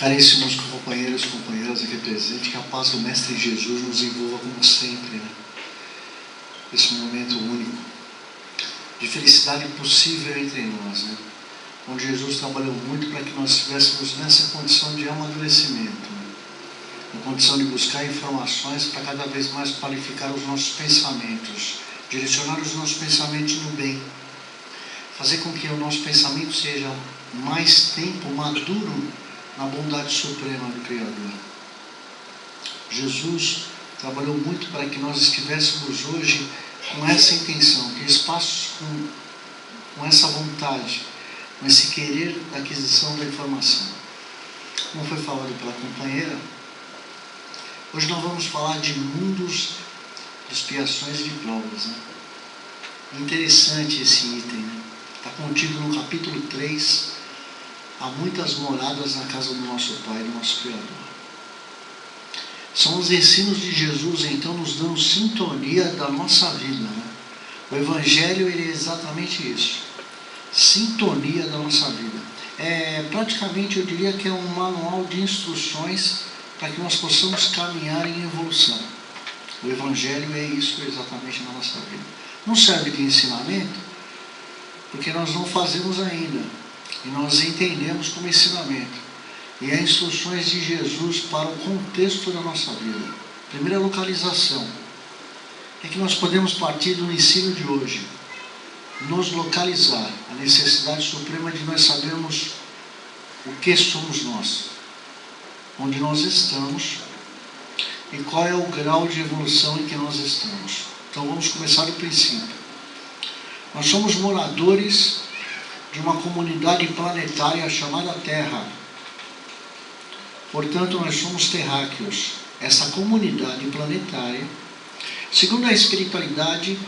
Caríssimos companheiros e companheiras aqui presentes, que a paz do Mestre Jesus nos envolva como sempre, né? Esse momento único de felicidade possível entre nós, né? Onde Jesus trabalhou muito para que nós estivéssemos nessa condição de amadurecimento, né? Na condição de buscar informações para cada vez mais qualificar os nossos pensamentos, direcionar os nossos pensamentos no bem, fazer com que o nosso pensamento seja mais tempo maduro na bondade suprema do Criador. Jesus trabalhou muito para que nós estivéssemos hoje com essa intenção, que espaços com essa vontade, com esse querer da aquisição da informação. Como foi falado pela companheira, hoje nós vamos falar de mundos de expiações e de provas, né? Interessante esse item, né? Está contido no capítulo 3, há muitas moradas na casa do nosso Pai, do nosso Criador. São os ensinos de Jesus, então, nos dão sintonia da nossa vida, né? O Evangelho, ele é exatamente isso. Sintonia da nossa vida. Praticamente, eu diria que é um manual de instruções para que nós possamos caminhar em evolução. O Evangelho é isso exatamente na nossa vida. Não serve de ensinamento, porque nós não fazemos ainda. E nós entendemos como ensinamento. E é instruções de Jesus para o contexto da nossa vida. Primeira localização. É que nós podemos partir do ensino de hoje. Nos localizar. A necessidade suprema de nós sabermos o que somos nós. Onde nós estamos. E qual é o grau de evolução em que nós estamos. Então vamos começar do princípio. Nós somos moradores de uma comunidade planetária chamada Terra. Portanto, nós somos terráqueos. Essa comunidade planetária, segundo a espiritualidade,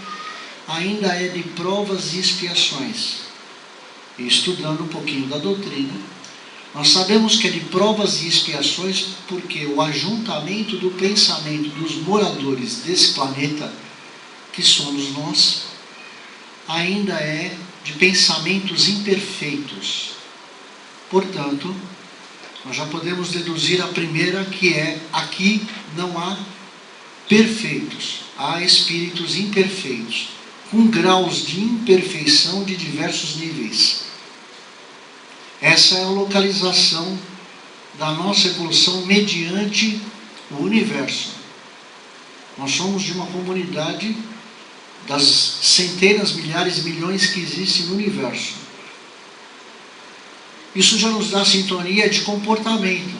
ainda é de provas e expiações. E estudando um pouquinho da doutrina, nós sabemos que é de provas e expiações porque o ajuntamento do pensamento dos moradores desse planeta, que somos nós, ainda é de pensamentos imperfeitos. Portanto, nós já podemos deduzir a primeira, que é: aqui não há perfeitos, há espíritos imperfeitos, com graus de imperfeição de diversos níveis. Essa é a localização da nossa evolução mediante o universo. Nós somos de uma comunidade das centenas, milhares e milhões que existem no universo. Isso já nos dá sintonia de comportamento,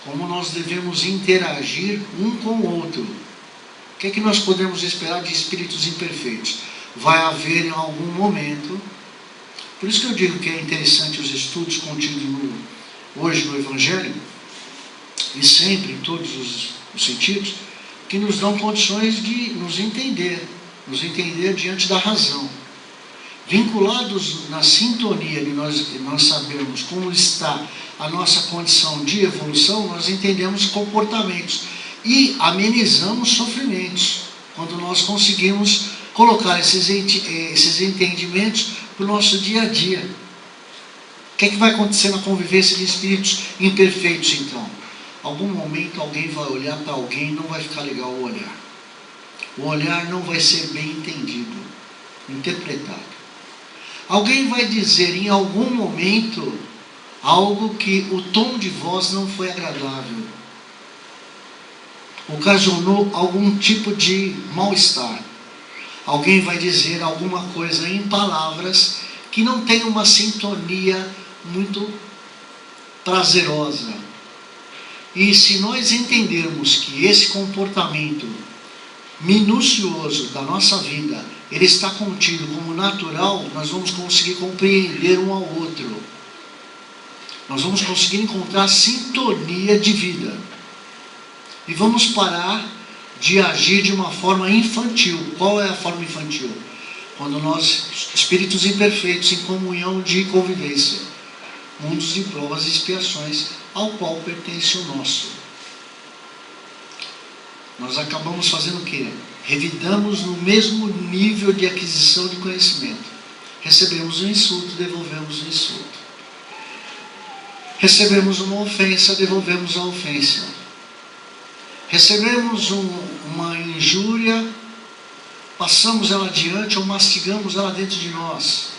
como nós devemos interagir um com o outro. O que é que nós podemos esperar de espíritos imperfeitos? Vai haver em algum momento, por isso que eu digo que é interessante os estudos contidos hoje no Evangelho, e sempre em todos os sentidos, que nos dão condições de nos entender diante da razão. Vinculados na sintonia de nós sabermos como está a nossa condição de evolução, nós entendemos comportamentos e amenizamos sofrimentos, quando nós conseguimos colocar esses entendimentos para o nosso dia a dia. O que é que vai acontecer na convivência de espíritos imperfeitos, então? Algum momento alguém vai olhar para alguém e não vai ficar legal o olhar. O olhar não vai ser bem entendido, interpretado. Alguém vai dizer em algum momento algo que o tom de voz não foi agradável. Ocasionou algum tipo de mal-estar. Alguém vai dizer alguma coisa em palavras que não tem uma sintonia muito prazerosa. E se nós entendermos que esse comportamento minucioso da nossa vida, ele está contido como natural, nós vamos conseguir compreender um ao outro. Nós vamos conseguir encontrar sintonia de vida. E vamos parar de agir de uma forma infantil. Qual é a forma infantil? Quando nós, espíritos imperfeitos, em comunhão de convivência, mundos de provas e expiações, ao qual pertence o nosso. Nós acabamos fazendo o quê? Revidamos no mesmo nível de aquisição de conhecimento. Recebemos um insulto, devolvemos um insulto. Recebemos uma ofensa, devolvemos a ofensa. Recebemos uma injúria, passamos ela adiante ou mastigamos ela dentro de nós.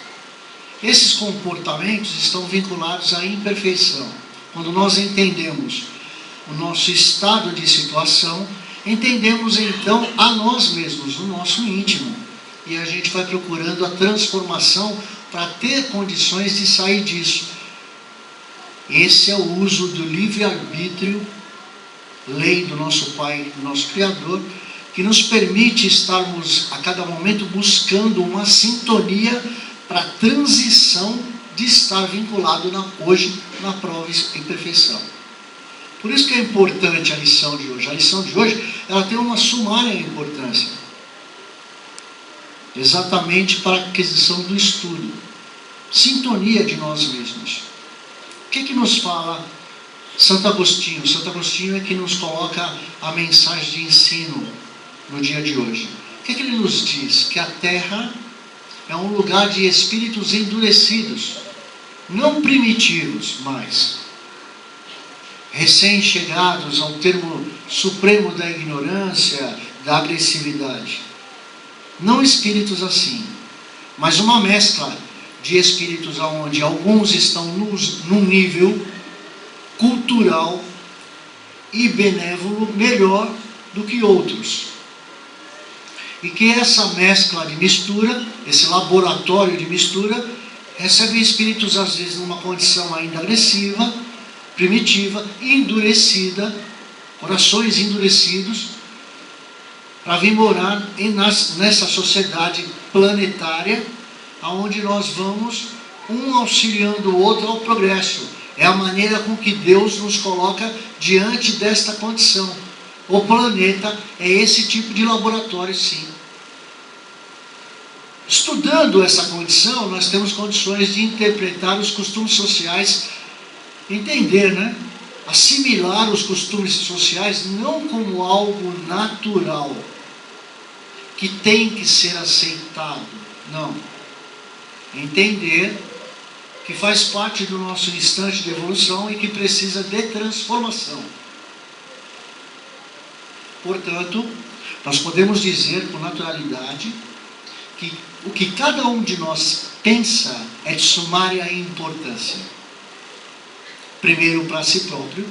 Esses comportamentos estão vinculados à imperfeição. Quando nós entendemos o nosso estado de situação, entendemos então a nós mesmos, o nosso íntimo. E a gente vai procurando a transformação para ter condições de sair disso. Esse é o uso do livre-arbítrio, lei do nosso Pai, do nosso Criador, que nos permite estarmos a cada momento buscando uma sintonia para a transição de estar vinculado hoje na prova e perfeição. Por isso que é importante a lição de hoje. A lição de hoje, ela tem uma sumária importância. Exatamente para a aquisição do estudo. Sintonia de nós mesmos. O que nos fala Santo Agostinho? Santo Agostinho é que nos coloca a mensagem de ensino no dia de hoje. O que ele nos diz? Que a Terra é um lugar de espíritos endurecidos, não primitivos, mas recém-chegados ao termo supremo da ignorância, da agressividade. Não espíritos assim, mas uma mescla de espíritos onde alguns estão num nível cultural e benévolo melhor do que outros. E que essa mescla de mistura, esse laboratório de mistura, recebe espíritos às vezes numa condição ainda agressiva, primitiva, endurecida, corações endurecidos, para vir morar nessa sociedade planetária, onde nós vamos um auxiliando o outro ao progresso. É a maneira com que Deus nos coloca diante desta condição. O planeta é esse tipo de laboratório, sim. Estudando essa condição, nós temos condições de interpretar os costumes sociais, entender, assimilar os costumes sociais não como algo natural, que tem que ser aceitado, não. Entender que faz parte do nosso instante de evolução e que precisa de transformação. Portanto, nós podemos dizer com naturalidade que o que cada um de nós pensa é de sumária importância. Primeiro para si próprio,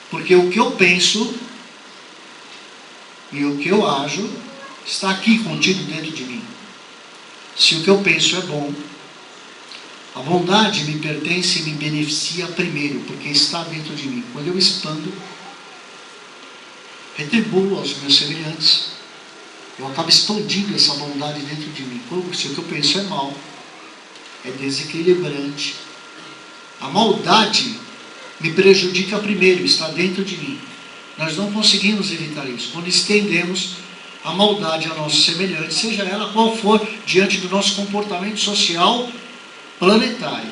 porque o que eu penso e o que eu ajo está aqui contido dentro de mim. Se o que eu penso é bom, a bondade me pertence e me beneficia primeiro, porque está dentro de mim. Quando eu expando, retribuo aos meus semelhantes, eu acabo expandindo essa bondade dentro de mim. Se o que eu penso é mal, é desequilibrante, a maldade me prejudica primeiro, está dentro de mim. Nós não conseguimos evitar isso. Quando estendemos a maldade ao nosso semelhante, seja ela qual for, diante do nosso comportamento social planetário.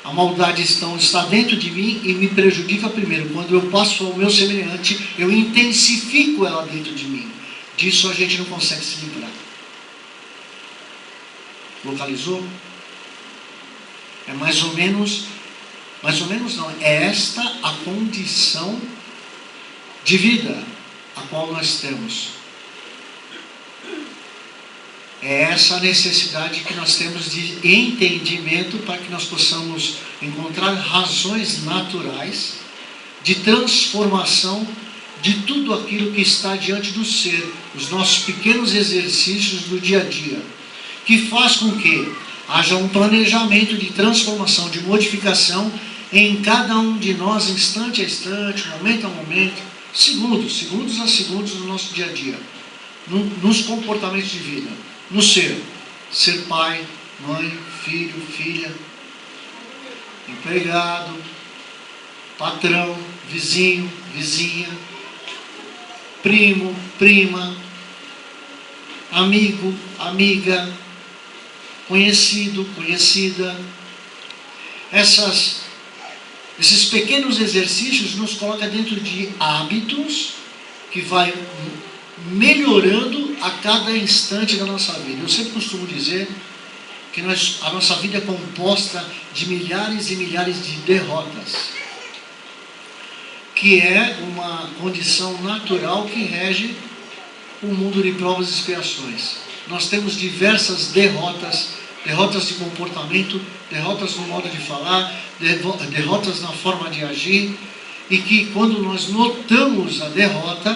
A maldade está dentro de mim e me prejudica primeiro. Quando eu passo ao meu semelhante, eu intensifico ela dentro de mim. Disso a gente não consegue se livrar. Localizou? É mais ou menos não, é esta a condição de vida a qual nós temos. É essa a necessidade que nós temos de entendimento para que nós possamos encontrar razões naturais de transformação de tudo aquilo que está diante do ser, os nossos pequenos exercícios do dia a dia, que faz com que haja um planejamento de transformação, de modificação em cada um de nós, instante a instante, momento a momento, segundos a segundos no nosso dia a dia, nos comportamentos de vida, no ser pai, mãe, filho, filha, empregado, patrão, vizinho, vizinha, primo, prima, amigo, amiga, conhecido, conhecida. Esses pequenos exercícios nos colocam dentro de hábitos que vai melhorando a cada instante da nossa vida. Eu sempre costumo dizer que que a nossa vida é composta de milhares e milhares de derrotas, que é uma condição natural que rege o mundo de provas e expiações. Nós temos diversas derrotas, derrotas de comportamento, derrotas no modo de falar, derrotas na forma de agir, e que quando nós notamos a derrota,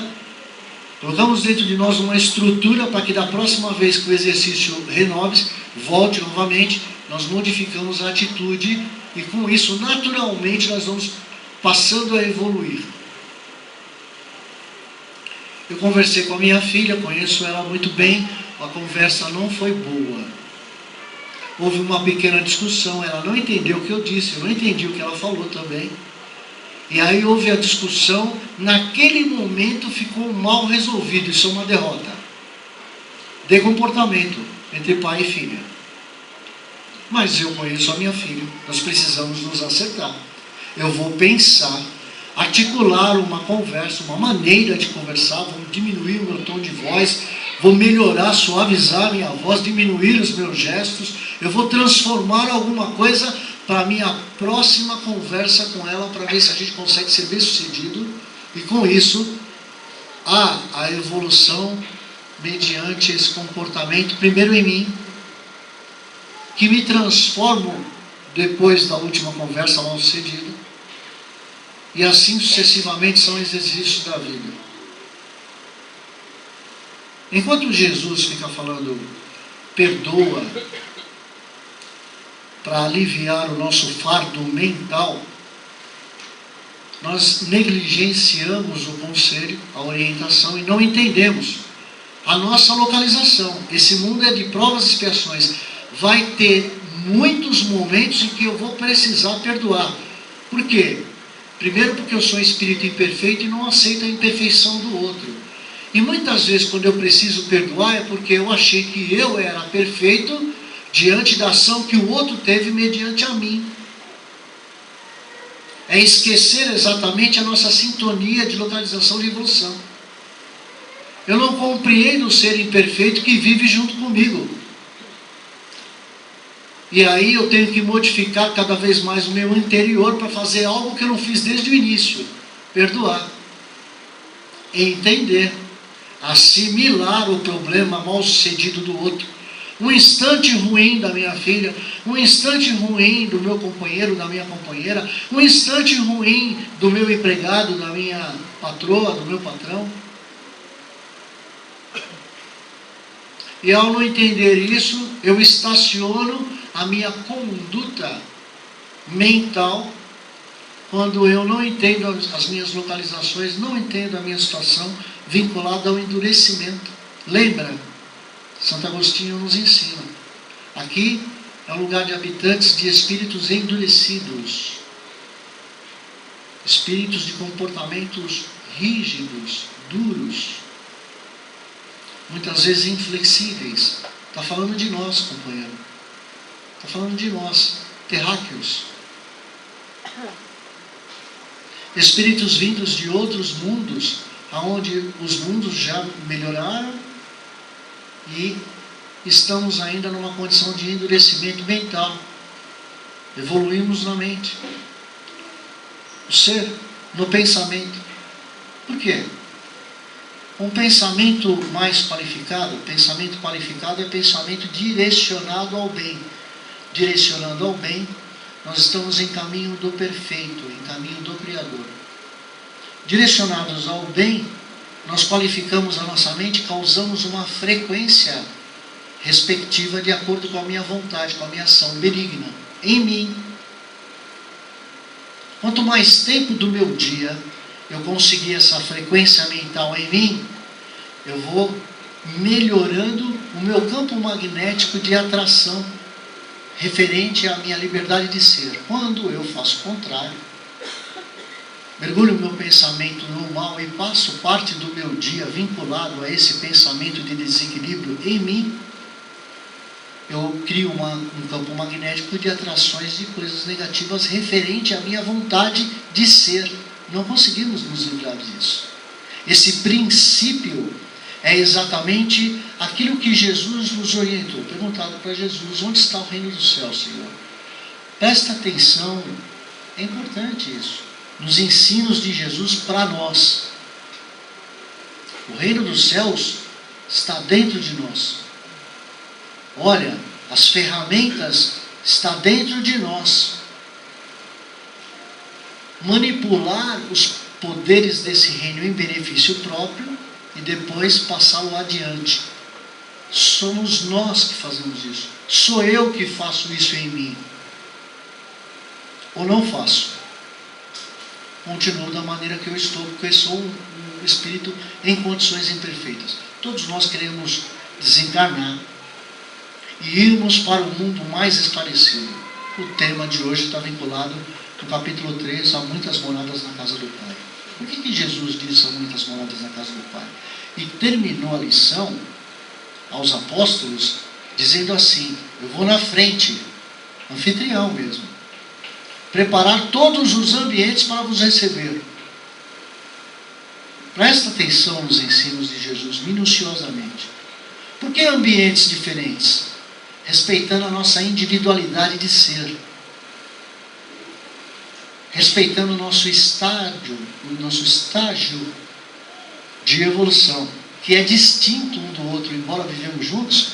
colocamos dentro de nós uma estrutura para que da próxima vez que o exercício renove, volte novamente, nós modificamos a atitude e com isso naturalmente nós vamos passando a evoluir. Eu conversei com a minha filha, conheço ela muito bem, a conversa não foi boa. Houve uma pequena discussão, ela não entendeu o que eu disse, eu não entendi o que ela falou também. E aí houve a discussão, naquele momento ficou mal resolvido, isso é uma derrota de comportamento entre pai e filha. Mas eu conheço a minha filha, nós precisamos nos acertar. Eu vou pensar, articular uma conversa, uma maneira de conversar, vou diminuir o meu tom de voz, vou melhorar, suavizar a minha voz, diminuir os meus gestos, eu vou transformar alguma coisa para a minha próxima conversa com ela, para ver se a gente consegue ser bem sucedido, e com isso, há a evolução mediante esse comportamento, primeiro em mim, que me transformo depois da última conversa mal sucedida, e assim sucessivamente são exercícios da vida. Enquanto Jesus fica falando, perdoa, para aliviar o nosso fardo mental, nós negligenciamos o conselho, a orientação, e não entendemos a nossa localização. Esse mundo é de provas e expiações. Vai ter muitos momentos em que eu vou precisar perdoar. Por quê? Primeiro porque eu sou um espírito imperfeito e não aceito a imperfeição do outro. E muitas vezes quando eu preciso perdoar é porque eu achei que eu era perfeito diante da ação que o outro teve mediante a mim. É esquecer exatamente a nossa sintonia de localização de evolução. Eu não compreendo o ser imperfeito que vive junto comigo. E aí eu tenho que modificar cada vez mais o meu interior para fazer algo que eu não fiz desde o início. Perdoar. Entender. Assimilar o problema mal sucedido do outro. Um instante ruim da minha filha, um instante ruim do meu companheiro, da minha companheira, um instante ruim do meu empregado, da minha patroa, do meu patrão. E ao não entender isso, eu estaciono a minha conduta mental quando eu não entendo as minhas localizações, não entendo a minha situação vinculada ao endurecimento. Lembra? Santo Agostinho nos ensina. Aqui é um lugar de habitantes de espíritos endurecidos. Espíritos de comportamentos rígidos, duros. Muitas vezes inflexíveis. Está falando de nós, companheiro. Está falando de nós, terráqueos. Espíritos vindos de outros mundos, onde os mundos já melhoraram e estamos ainda numa condição de endurecimento mental. Evoluímos na mente. O ser, no pensamento. Por quê? Um pensamento mais qualificado, pensamento qualificado é pensamento direcionado ao bem. Direcionando ao bem, nós estamos em caminho do perfeito, em caminho do Criador. Direcionados ao bem, nós qualificamos a nossa mente, causamos uma frequência respectiva de acordo com a minha vontade, com a minha ação benigna em mim. Quanto mais tempo do meu dia eu conseguir essa frequência mental em mim, eu vou melhorando o meu campo magnético de atração referente à minha liberdade de ser. Quando eu faço o contrário, mergulho o meu pensamento no mal e passo parte do meu dia vinculado a esse pensamento de desequilíbrio em mim, eu crio um campo magnético de atrações de coisas negativas referente à minha vontade de ser. Não conseguimos nos livrar disso. Esse princípio é exatamente aquilo que Jesus nos orientou. Perguntado para Jesus: onde está o reino dos céus, Senhor? Presta atenção, é importante isso, nos ensinos de Jesus para nós. O reino dos céus está dentro de nós. Olha, as ferramentas estão dentro de nós. Manipular os poderes desse reino em benefício próprio e depois passá-lo adiante. Somos nós que fazemos isso. Sou eu que faço isso em mim. Ou não faço? Continuo da maneira que eu estou, porque eu sou um espírito em condições imperfeitas. Todos nós queremos desencarnar e irmos para um mundo mais esclarecido. O tema de hoje está vinculado no capítulo 3, há muitas moradas na casa do Pai. Por que Jesus disse há muitas moradas na casa do Pai? E terminou a lição aos apóstolos dizendo assim: eu vou na frente, anfitrião mesmo, preparar todos os ambientes para vos receber. Presta atenção nos ensinos de Jesus, minuciosamente. Por que ambientes diferentes? Respeitando a nossa individualidade de ser. Respeitando o nosso estágio de evolução, que é distinto um do outro, embora vivemos juntos,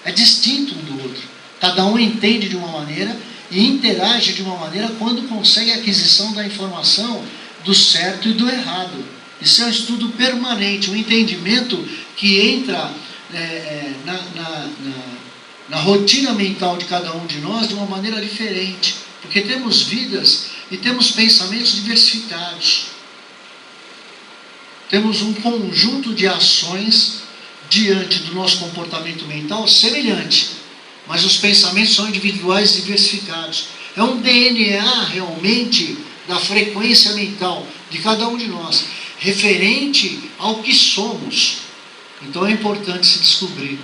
é distinto um do outro. Cada um entende de uma maneira e interage de uma maneira quando consegue a aquisição da informação do certo e do errado. Isso é um estudo permanente, um entendimento que entra na rotina mental de cada um de nós de uma maneira diferente, porque temos vidas e temos pensamentos diversificados. Temos um conjunto de ações diante do nosso comportamento mental semelhante, mas os pensamentos são individuais e diversificados. É um DNA realmente da frequência mental de cada um de nós, referente ao que somos. Então é importante se descobrir.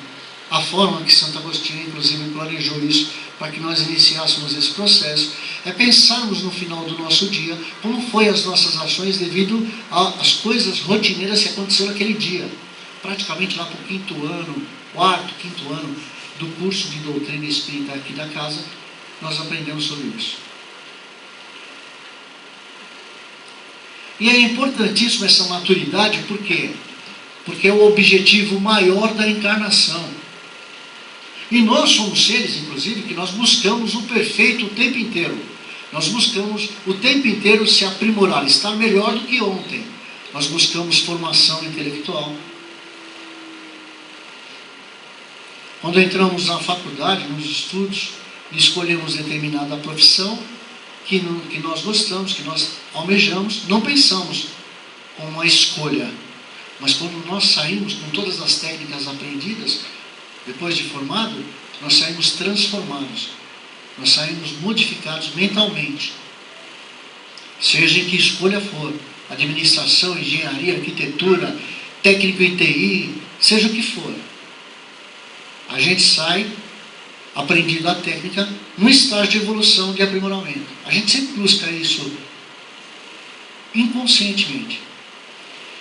A forma que Santo Agostinho, inclusive, planejou isso para que nós iniciássemos esse processo é pensarmos no final do nosso dia como foi as nossas ações devido às coisas rotineiras que aconteceram naquele dia. Praticamente lá para o quinto ano do curso de doutrina espírita aqui da casa, nós aprendemos sobre isso. E é importantíssimo essa maturidade, por quê? Porque é o objetivo maior da encarnação. E nós somos seres, inclusive, que nós buscamos o perfeito o tempo inteiro. Nós buscamos o tempo inteiro se aprimorar, estar melhor do que ontem. Nós buscamos formação intelectual. Quando entramos na faculdade, nos estudos, escolhemos determinada profissão que nós gostamos, que nós almejamos, não pensamos como uma escolha. Mas quando nós saímos com todas as técnicas aprendidas, depois de formado, nós saímos transformados. Nós saímos modificados mentalmente. Seja em que escolha for, administração, engenharia, arquitetura, técnico em TI, seja o que for. A gente sai aprendido a técnica num estágio de evolução, de aprimoramento. A gente sempre busca isso inconscientemente.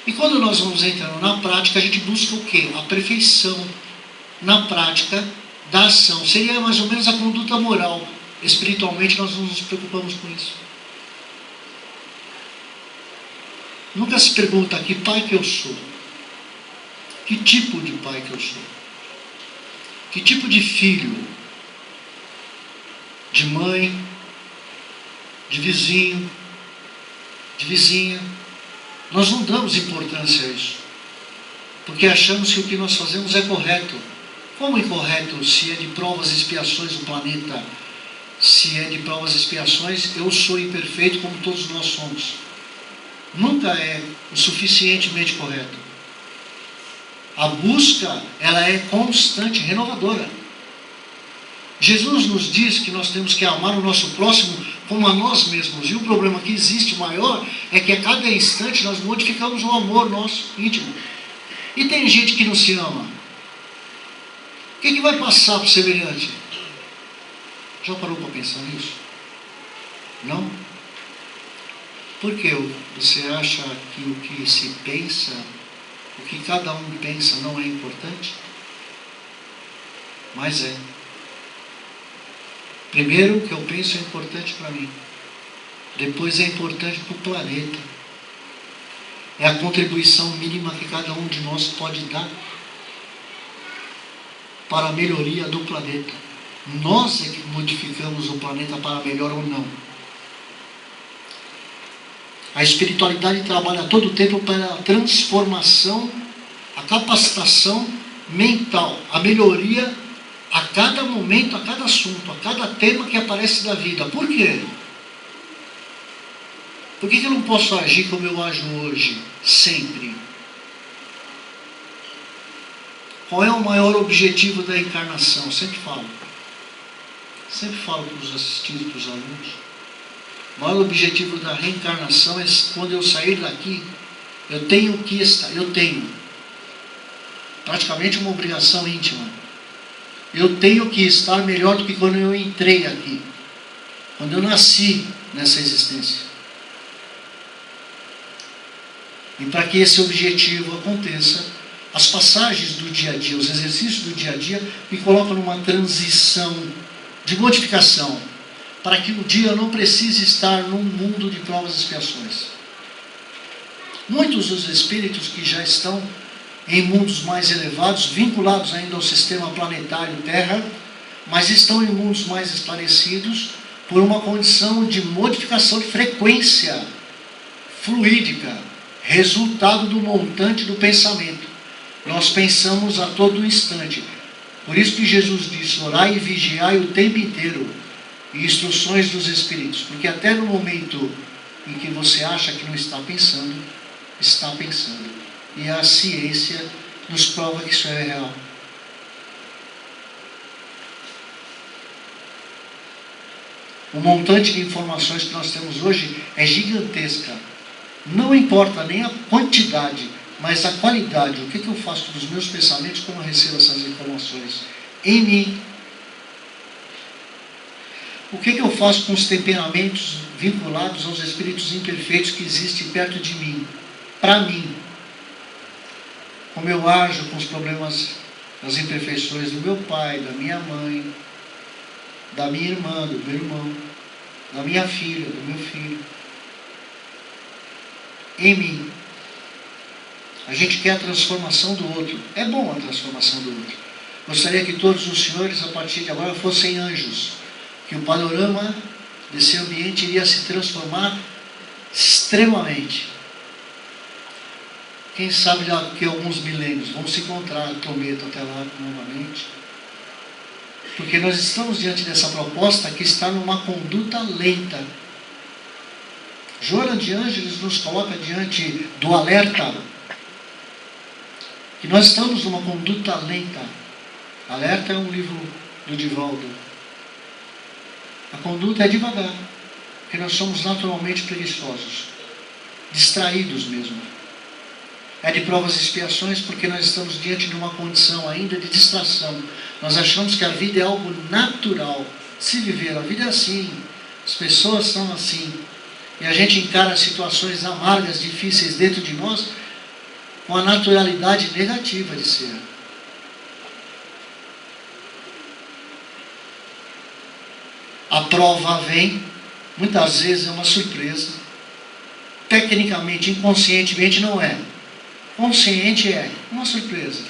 E quando nós vamos entrando na prática, a gente busca o quê? A perfeição na prática da ação. Seria mais ou menos a conduta moral. Espiritualmente nós não nos preocupamos com isso. Nunca se pergunta que pai que eu sou. Que tipo de pai que eu sou? Que tipo de filho? De mãe? De vizinho? De vizinha? Nós não damos importância a isso. Porque achamos que o que nós fazemos é correto. Como incorreto se é de provas e expiações o planeta? Se é de provas e expiações, eu sou imperfeito como todos nós somos. Nunca é o suficientemente correto. A busca, ela é constante, renovadora. Jesus nos diz que nós temos que amar o nosso próximo como a nós mesmos. E o problema que existe maior é que a cada instante nós modificamos o amor nosso íntimo. E tem gente que não se ama. O que vai passar para o semelhante? Já parou para pensar nisso? Não? Por que você acha que o que se pensa O que cada um pensa não é importante? Mas é. Primeiro, o que eu penso é importante para mim. Depois é importante para o planeta. É a contribuição mínima que cada um de nós pode dar para a melhoria do planeta. Nós é que modificamos o planeta para melhor ou não. A espiritualidade trabalha todo o tempo para a transformação, a capacitação mental, a melhoria a cada momento, a cada assunto, a cada tema que aparece da vida. Por quê? Por que eu não posso agir como eu ajo hoje, sempre? Qual é o maior objetivo da encarnação? Sempre falo para os assistidos, para os alunos. O maior objetivo da reencarnação é quando eu sair daqui, eu tenho que estar, praticamente uma obrigação íntima. Eu tenho que estar melhor do que quando eu entrei aqui, quando eu nasci nessa existência. E para que esse objetivo aconteça, as passagens do dia a dia, os exercícios do dia a dia, me colocam numa transição de modificação, para que um dia eu não precise estar num mundo de provas e expiações. Muitos dos espíritos que já estão em mundos mais elevados, vinculados ainda ao sistema planetário Terra, mas estão em mundos mais esclarecidos por uma condição de modificação de frequência fluídica, resultado do montante do pensamento. Nós pensamos a todo instante. Por isso que Jesus disse, orai e vigiai o tempo inteiro. E instruções dos Espíritos. Porque até no momento em que você acha que não está pensando, está pensando. E a ciência nos prova que isso é real. O montante de informações que nós temos hoje é gigantesca. Não importa nem a quantidade, mas a qualidade. O que eu faço dos meus pensamentos quando eu recebo essas informações? Em mim. O que eu faço com os temperamentos vinculados aos espíritos imperfeitos que existem perto de mim? Para mim. Como eu ajo com os problemas, as imperfeições do meu pai, da minha mãe, da minha irmã, do meu irmão, da minha filha, do meu filho. Em mim. A gente quer a transformação do outro. É bom a transformação do outro. Gostaria que todos os senhores, a partir de agora, fossem anjos. Que o panorama desse ambiente iria se transformar extremamente. Quem sabe daqui a alguns milênios vão se encontrar, prometo, até lá novamente. Porque nós estamos diante dessa proposta que está numa conduta lenta. Joana de Ângeles nos coloca diante do alerta, que nós estamos numa conduta lenta. Alerta é um livro do Divaldo. A conduta é devagar, porque nós somos naturalmente preguiçosos, distraídos mesmo. É de provas e expiações porque nós estamos diante de uma condição ainda de distração. Nós achamos que a vida é algo natural. Se viver, a vida é assim, as pessoas são assim. E a gente encara situações amargas, difíceis dentro de nós, com a naturalidade negativa de ser. A prova vem, muitas vezes é uma surpresa. Tecnicamente, inconscientemente não é. Consciente é uma surpresa.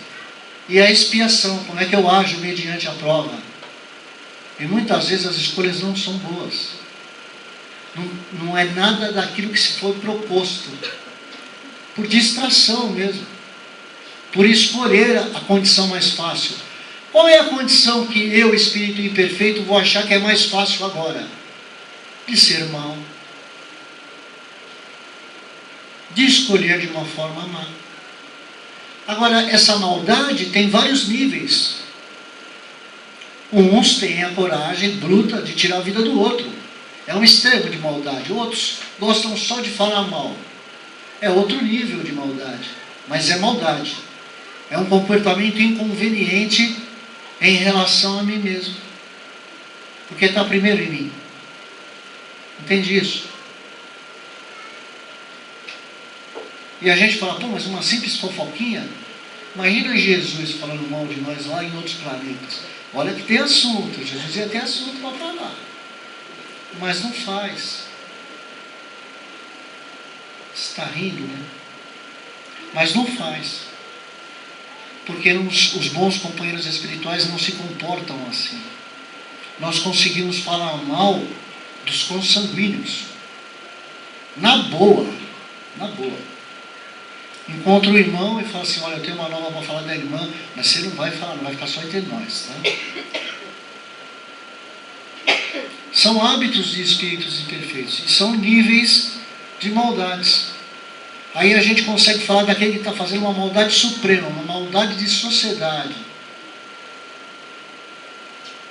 E a expiação, como é que eu ajo mediante a prova? E muitas vezes as escolhas não são boas. Não é nada daquilo que se foi proposto. Por distração mesmo. Por escolher a condição mais fácil. Qual é a condição que eu, espírito imperfeito, vou achar que é mais fácil agora? De ser mal. De escolher de uma forma má. Agora, essa maldade tem vários níveis. Uns têm a coragem bruta de tirar a vida do outro. É um extremo de maldade. Outros gostam só de falar mal. É outro nível de maldade. Mas é maldade. É um comportamento inconveniente em relação a mim mesmo. Porque está primeiro em mim. Entende isso? E a gente fala, pô, mas uma simples fofoquinha? Imagina Jesus falando mal de nós lá em outros planetas. Olha que tem assunto, Jesus ia ter assunto para falar. Mas não faz. Você está rindo, né? Mas não faz. Porque os bons companheiros espirituais não se comportam assim. Nós conseguimos falar mal dos consanguíneos. Na boa. Na boa. Encontra o irmão e fala assim, olha, eu tenho uma nova para falar da irmã, mas você não vai falar, não vai ficar só entre nós, tá? São hábitos de espíritos imperfeitos. E são níveis de maldades. Aí a gente consegue falar daquele que está fazendo uma maldade suprema, uma maldade de sociedade.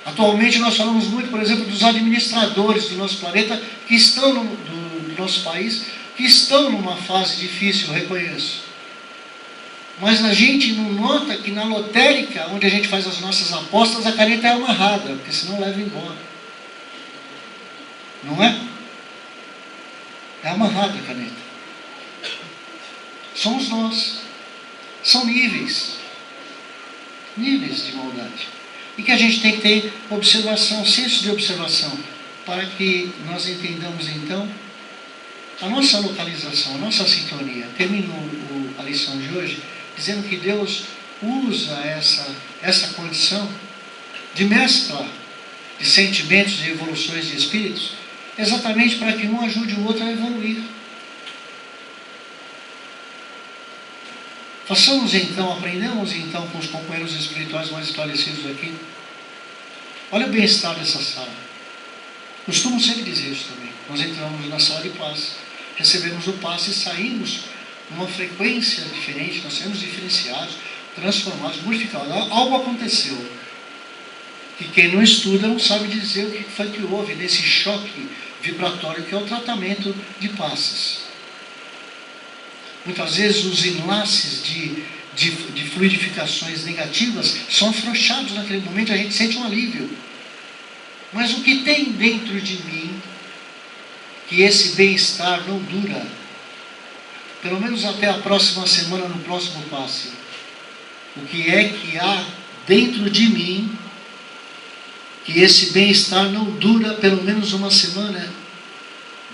Atualmente nós falamos muito, por exemplo, dos administradores do nosso planeta, que estão do nosso país, que estão numa fase difícil, eu reconheço. Mas a gente não nota que na lotérica, onde a gente faz as nossas apostas, a caneta é amarrada, porque senão leva embora. Não é? É amarrada a caneta. Somos nós. São níveis. Níveis de maldade. E que a gente tem que ter observação, senso de observação, para que nós entendamos então a nossa localização, a nossa sintonia. Termino a lição de hoje dizendo que Deus usa essa condição de mescla de sentimentos e evoluções de espíritos, exatamente para que um ajude o outro a evoluir. Façamos então, aprendamos então com os companheiros espirituais mais esclarecidos aqui. Olha o bem-estar dessa sala. Costumo sempre dizer isso também. Nós entramos na sala de passe, recebemos o passe e saímos numa frequência diferente, nós saímos diferenciados, transformados, modificados. Algo aconteceu. Que quem não estuda não sabe dizer o que foi que houve nesse choque vibratório que é o tratamento de passes. Muitas vezes os enlaces de fluidificações negativas são afrouxados naquele momento, a gente sente um alívio. Mas o que tem dentro de mim, que esse bem-estar não dura, pelo menos até a próxima semana, no próximo passe, o que é que há dentro de mim, que esse bem-estar não dura pelo menos uma semana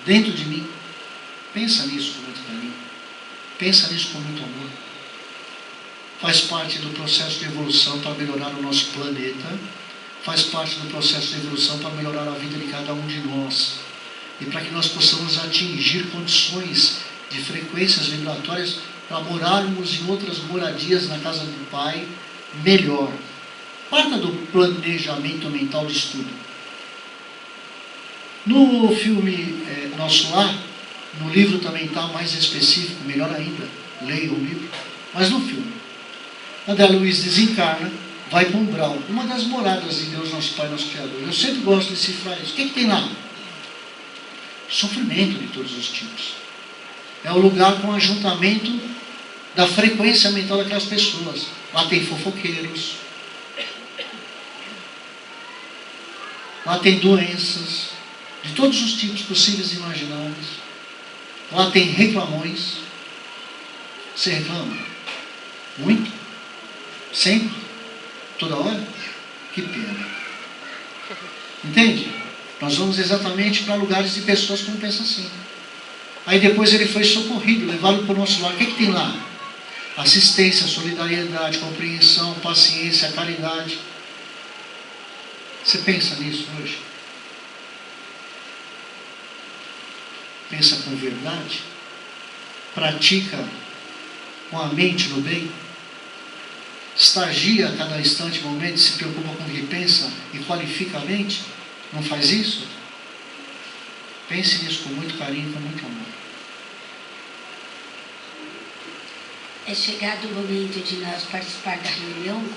dentro de mim? Pensa nisso com muito carinho. Pensa nisso com muito amor. Faz parte do processo de evolução para melhorar o nosso planeta. Faz parte do processo de evolução para melhorar a vida de cada um de nós. E para que nós possamos atingir condições de frequências vibratórias para morarmos em outras moradias na casa do Pai melhor. Parta do planejamento mental de estudo. No filme Nosso Lar, no livro também está mais específico, melhor ainda, leia o livro, mas no filme. André Luiz desencarna, vai para o umbral, uma das moradas de Deus, nosso Pai, nosso Criador. Eu sempre gosto de cifrar isso. O que tem lá? Sofrimento de todos os tipos. É o lugar com o ajuntamento da frequência mental daquelas pessoas. Lá tem fofoqueiros, lá tem doenças de todos os tipos possíveis e imagináveis. Lá tem reclamões. Você reclama? Muito? Sempre? Toda hora? Que pena. Entende? Nós vamos exatamente para lugares de pessoas que não pensam assim. Aí depois ele foi socorrido, levado para o nosso lar. O que tem lá? Assistência, solidariedade, compreensão, paciência, caridade. Você pensa nisso hoje? Pensa com verdade? Pratica com a mente no bem? Estagia a cada instante, momento, se preocupa com o que pensa e qualifica a mente? Não faz isso? Pense nisso com muito carinho, com muito amor. É chegado o momento de nós participar da reunião.